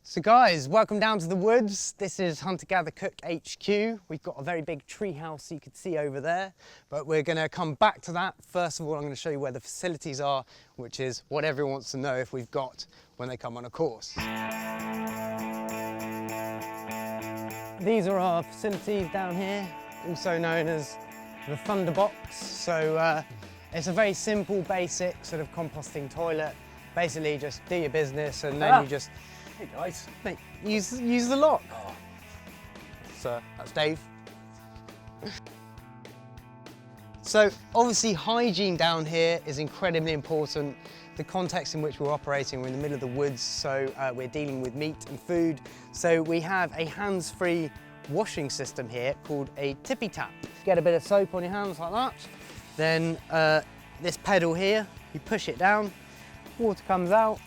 So guys, welcome down to the woods. This is Hunter Gather Cook HQ. We've got a very big tree house you can see over there, but we're gonna come back to that. First of all, I'm gonna show you where the facilities are, which is what everyone wants to know if we've got when they come on a course. These are our facilities down here, also known as the Thunderbox. So it's a very simple, basic sort of composting toilet. Basically just do your business and then you just, hey guys, mate, use the lock. Oh. So that's Dave. So obviously hygiene down here is incredibly important. The context in which we're operating, we're in the middle of the woods, so we're dealing with meat and food. So we have a hands-free washing system here called a tippy tap. Get a bit of soap on your hands like that. Then this pedal here, you push it down, water comes out,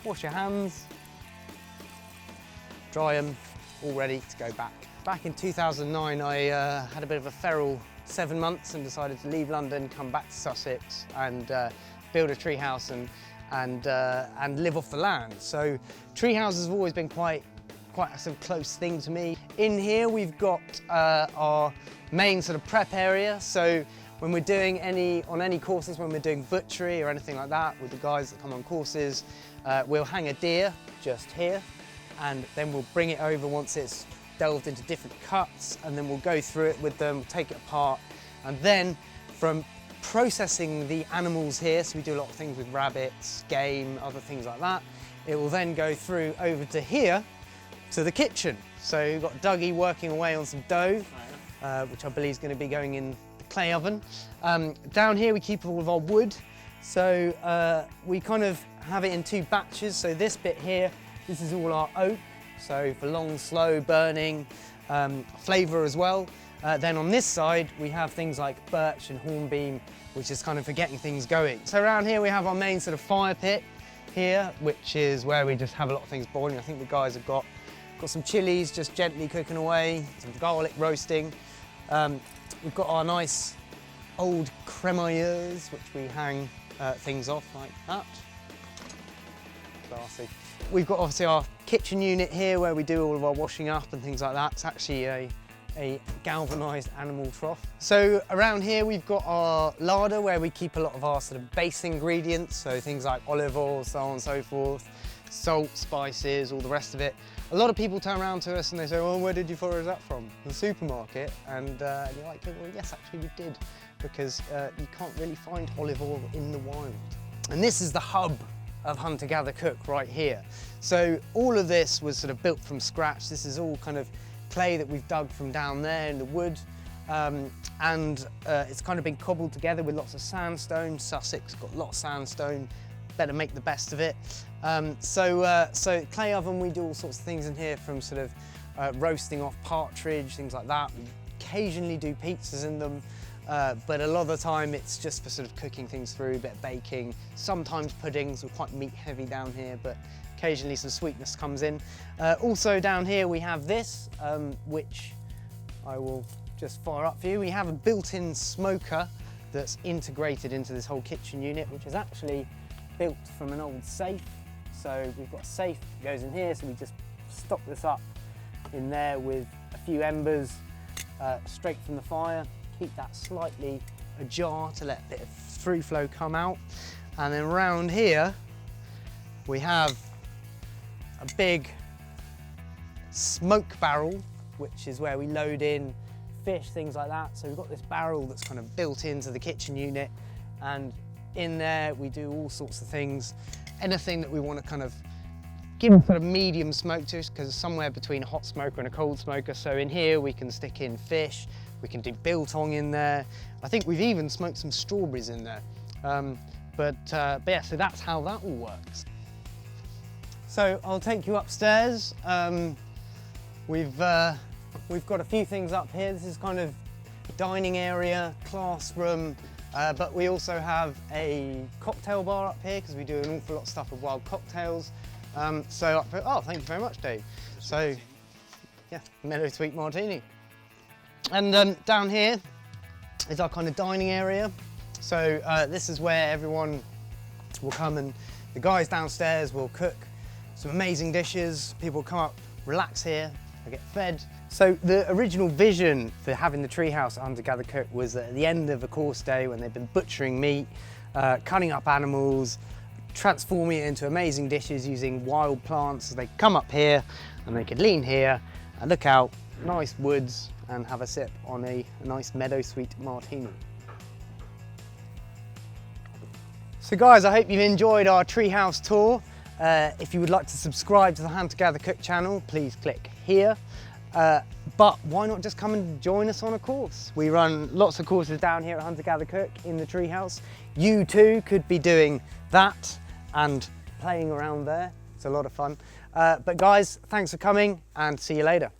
wash your hands, dry them, all ready to go back. Back in 2009, I had a bit of a feral 7 months and decided to leave London, come back to Sussex and build a tree house and live off the land. So tree houses have always been quite a sort of close thing to me. In here we've got our main sort of prep area. So when we're doing any courses, when we're doing butchery or anything like that with the guys that come on courses, we'll hang a deer just here, and then we'll bring it over once it's delved into different cuts, and then we'll go through it with them, take it apart, and then from processing the animals here, so we do a lot of things with rabbits, game, other things like that, it will then go through over to here, to the kitchen. So you've got Dougie working away on some dough, which I believe is going to be going in the clay oven. Down here we keep all of our wood, so we kind of have it in 2 batches. So this bit here, this is all our oak, so for long, slow burning, flavour as well. Then on this side we have things like birch and hornbeam, which is kind of for getting things going. So around here we have our main sort of fire pit here, which is where we just have a lot of things boiling. I think the guys have got some chilies just gently cooking away, some garlic roasting. We've got our nice old crémailleuse, which we hang things off like that. Classy. We've got obviously our kitchen unit here where we do all of our washing up and things like that. It's actually a galvanised animal trough. So around here we've got our larder where we keep a lot of our sort of base ingredients, so things like olive oil, so on and so forth, salt, spices, all the rest of it. A lot of people turn around to us and they say, well, where did you forage that from? The supermarket. And you're like, well, yes, actually we did, because you can't really find olive oil in the wild. And this is the hub of Hunter Gather Cook right here. So all of this was sort of built from scratch. This is all kind of clay that we've dug from down there in the wood. It's kind of been cobbled together with lots of sandstone. Sussex got a lot of sandstone. Better make the best of it. So clay oven, we do all sorts of things in here, from sort of roasting off partridge, things like that. We occasionally do pizzas in them, but a lot of the time it's just for sort of cooking things through, a bit of baking. Sometimes puddings, we're quite meat heavy down here, but occasionally some sweetness comes in. Also down here we have this, which I will just fire up for you. We have a built-in smoker that's integrated into this whole kitchen unit, which is actually built from an old safe. So we've got a safe that goes in here, so we just stock this up in there with a few embers straight from the fire. Keep that slightly ajar to let a bit of through flow come out. And then around here we have a big smoke barrel, which is where we load in fish, things like that. So we've got this barrel that's kind of built into the kitchen unit, and in there we do all sorts of things, anything that we want to kind of give a sort of medium smoke to, because it's somewhere between a hot smoker and a cold smoker. So in here we can stick in fish, we can do biltong in there. I think we've even smoked some strawberries in there. But yeah, so that's how that all works. So I'll take you upstairs. We've got a few things up here. This is kind of dining area, classroom, but we also have a cocktail bar up here because we do an awful lot of stuff with wild cocktails. Oh, thank you very much, Dave. So, yeah, Mellow Sweet Martini. And down here is our kind of dining area. So this is where everyone will come, and the guys downstairs will cook some amazing dishes. People come up, relax here, they get fed. So the original vision for having the treehouse at Hunter Gather Cook was that at the end of a course day when they've been butchering meat, cutting up animals, transforming it into amazing dishes using wild plants. They come up here and they could lean here and look out, nice woods, and have a sip on a nice meadow sweet martini. So guys, I hope you've enjoyed our treehouse tour. If you would like to subscribe to the Hunter Gather Cook channel, please click here. But why not just come and join us on a course? We run lots of courses down here at Hunter Gather Cook in the treehouse. You too could be doing that and playing around there. It's a lot of fun. But guys, thanks for coming and see you later.